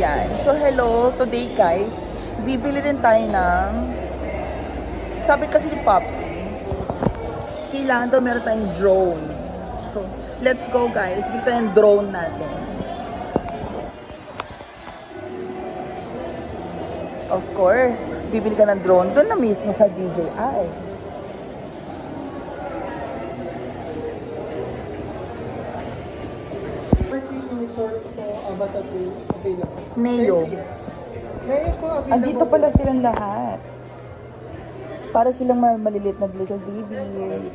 Ayan. So, hello. Today, guys, bibili rin tayo ng, sabi kasi ni Pops, kailangan daw meron tayong drone. So, let's go, guys. Bili tayo ng drone natin. Of course, bibili ka ng drone doon na mismo sa DJI. Neo. Andito pala silang lahat. Para silang malilit na little babies.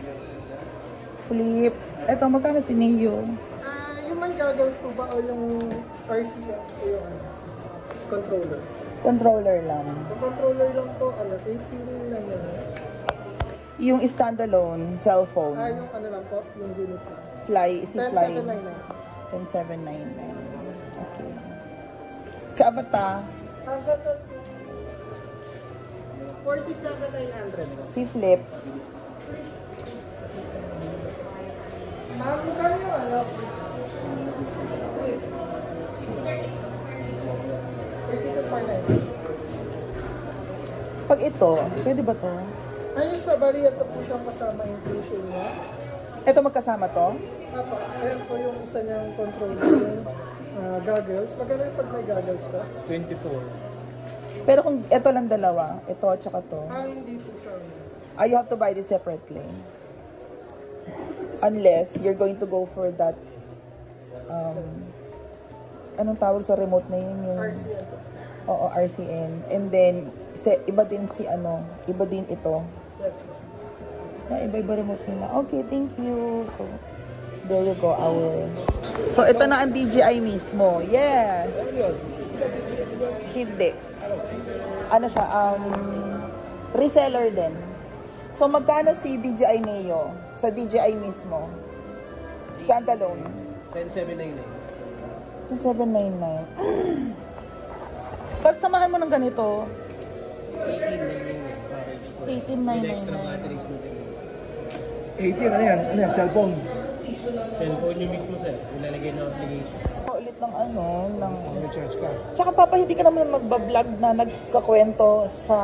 Flip. Eto, magkano si Neo? Yung may goggles po ba o yung RC yung controller? Controller lang. Yung controller lang po, 1899. Yung standalone cellphone. Yung ano lang po, yung unit lang. Fly, si Fly. 10799. 10799. Okay. Sa Avatar. Avatar 47,900. Si Flip. Ma'am, magkano yung ano? 32,499. Pag ito, pwede ba to? Ayos na, bali ito po siyang kasama yung inclusion niya. Ito magkasama to? Apa, ayan po yung isa niyang controller, yung goggles. Magkano yung pag may goggles ka? 24. Pero kung ito lang dalawa, ito at saka to. Hindi po siya. You have to buy this separately. Unless you're going to go for that, anong tawag sa remote na yun? Yung, RCN. Oo, RCN. And then, iba din si ano, iba din ito. Yes. Iba-iba remote nila. Okay, thank you. So, there you go, So, ito na ang DJI mismo. Yes! Hindi. Ano siya, reseller din. So, magkano si DJI Neo sa DJI mismo? Standalone. 10,799. 10,799. Pagsamahan mo ng ganito, 18,999. 18,999. 18, ano yan? Ano yan? Cellphone? Cellphone nyo mismo, sir. Ilalagay ng application. Ulit ng ano, ng... Mag-charge ka. Tsaka papa, hindi ka naman magbablog na nagkakwento sa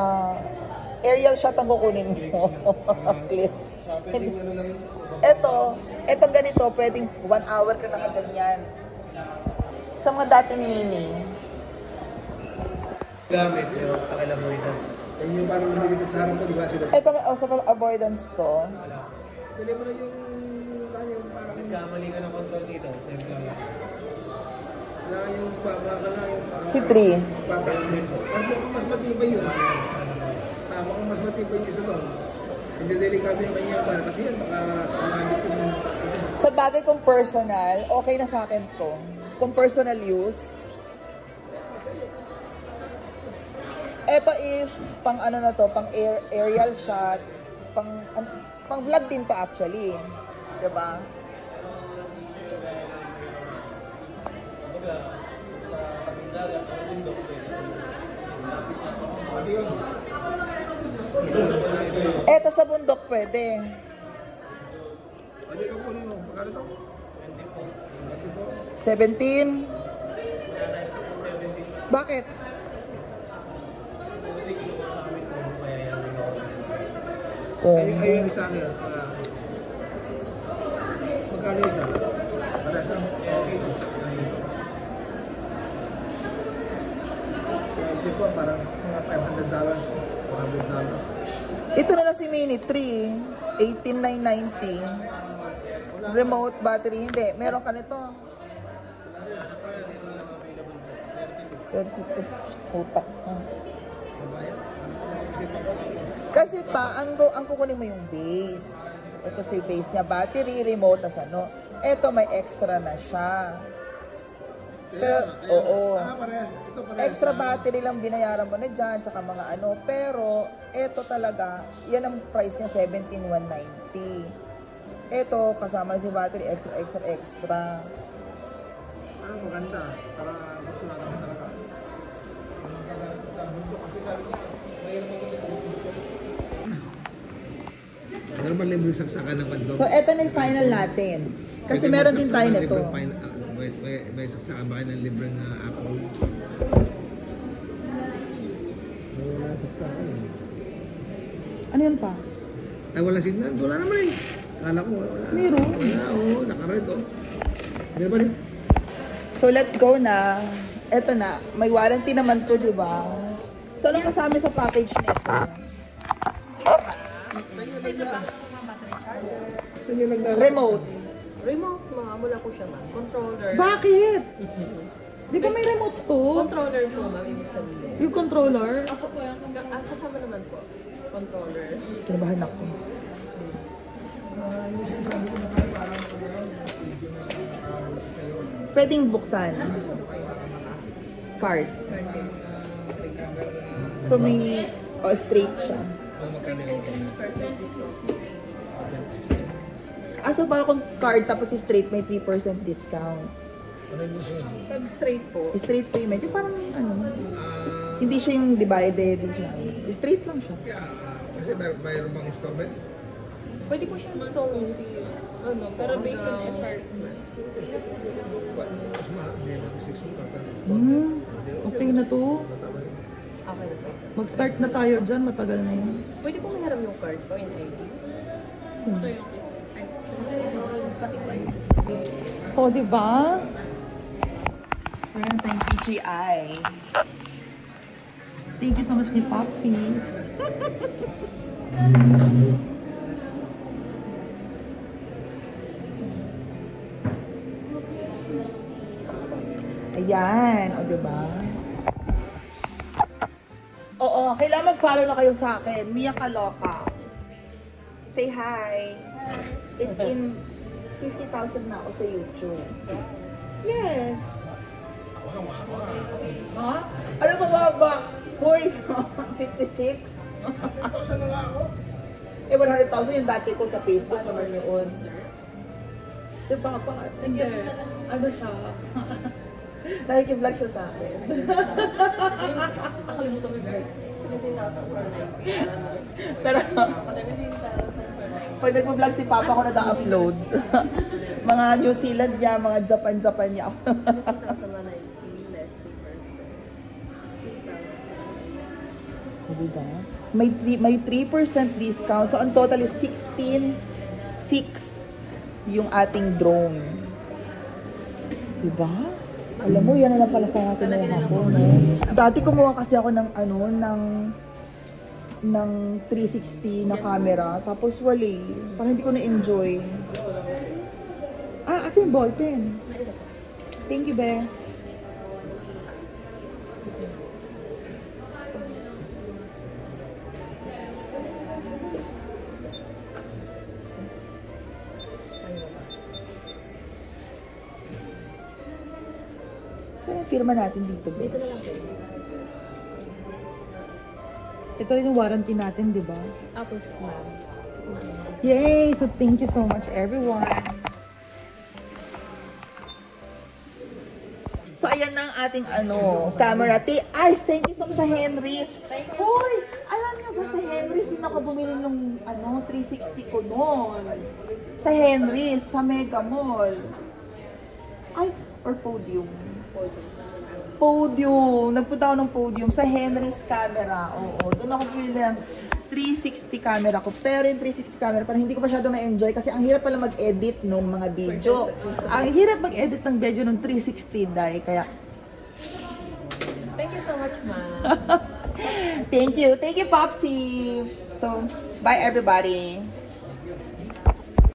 aerial shot ang kukunin mo. Clip. Ito ganito, pwedeng 1 hour ka nakaganyan. Sa mga dating mini. Gamit yun sa kalaboydan. Yan yung parang lumilipit sa harap ko, di ba? Ito, sa avoidance to. Dali mo lang yung parang... Nagkamali ka ng control dito. Same lang. Na yung baka na yung... Si 3. Mas matibay yun. Tama kung mas matibay yung isa doon. Hindi delikado yung kanya para kasi yan baka sumagit yung... Sa bagay kung personal, okay na sa akin to. Kung personal use. Ito is pang ano na to, pang aerial shot, pang vlog din to actually. 'Di ba? Ito sa bundok pwede. Ano yung kunin mo? Magkano to? 17. Bakit? Ayun yung isa na yun. Magkano yung isa? Paras na? Ito po, parang $500, $400. Ito na lang si Mini 3, 18,990. Remote battery, hindi. Meron ka nito. 32 putak. Kasi pa, ang kukunin mo yung base. Ito si base niya, battery, remote, as ano. Ito may extra na siya. Pero, oo. Extra battery lang binayaran mo na dyan, tsaka mga ano. Pero, ito talaga, yan ang price niya, 17,190. Ito, kasama si battery, extra. Parang maganda. Para gusto na naman talaga. Kasi sabi niya, mayroon mo kasi Meron ba libre saksakan ng pandong? So, ito na yung final natin. Kasi meron din tayo nito. may saksakan ba kayo ng libreng Apple? Wala saksakan eh. Ano yan pa? Ay, wala signal. Wala naman eh. Akala ko wala. Meron. Wala, oo. Naka-red oh. Hindi ba rin? So let's go na. Eto na, may warranty naman to, di ba? So anong kasama sa package nito? Saan yung nagdala? Remote. Remote mga, wala po siya ma'am. Controller. Bakit? Di ba may remote to? Controller po ma'am, ibig sabihin. Yung controller? Ako po yung kasama naman po. Controller. Kinabahan ako. Pwedeng buksan. Card. So may straight siya. Straight 3% is 68. So para kung card tapos straight may 3% discount. Pag straight po, Straight payment, yung parang ano, hindi siya yung divided, hindi siya. Straight lang siya. Kasi mayroon bang installment? pwede po siyang installments. Ano, pero based on SR months. Mas mahal. Hindi lang 6 months. Okay na to. Okay na po. Mag-start na tayo dyan, matagal na yun. Pwede po maharap yung card ko in ID. Ito yung pati ba yun? So, di ba? Meron tayong PGI. Thank you so much kay Popsy. Ayan, o diba? Oo, kailangan mag-follow na kayo sa akin. Mia Kaloka. Say hi. It's in 50,000 na ako sa YouTube. Yes. Ha? Alam mo ba? Hoy, 56? 1,000 na nga ako. Eh, 100,000 yung dati ko sa Facebook naman yun. Diba pa? Hindi. Ano siya? Nakikivlog siya sa akin. Nakalimutan ko guys. 17,000 per night. Pero, 17,000 per night. pag nag-vlog si Papa ko nag-upload. Mga New Zealand niya, mga Japan niya. 17,000 na night. Less 2%. 16,000. Diba? May 3% discount. So, ang total is 16,600 yung ating drone. Diba? Alam mo, yan na lang pala sa akin na ako, no? Dati kumuha kasi ako ng, ng 360 na camera. Tapos wali. Parang hindi ko na-enjoy. Kasi yung ballpen. Thank you, Be. Saan yung firma natin dito, Be? Dito na lang kayo. Ito rin yung warranty natin, di ba? Tapos ma'am. Yay! So, thank you so much, everyone. So, ayan na ang ating camera. Ay, thank you so much sa Henry's. Hoy! Alam niyo ba, sa Henry's, din ako bumili nung 360 ko noon. Sa Henry's, sa Mega Mall. Ay, or Podium. Podium. Nagpunta ako ng Podium sa Henry's camera. Oo, doon ako bumili ng 360 camera ko. Pero yung 360 camera, parang hindi ko masyado ma-enjoy kasi ang hirap pala mag-edit ng mga video. Ang hirap mag-edit ng video ng 360 dahil kaya... Thank you so much, ma'am. Thank you. Thank you, Popsy. So, bye everybody.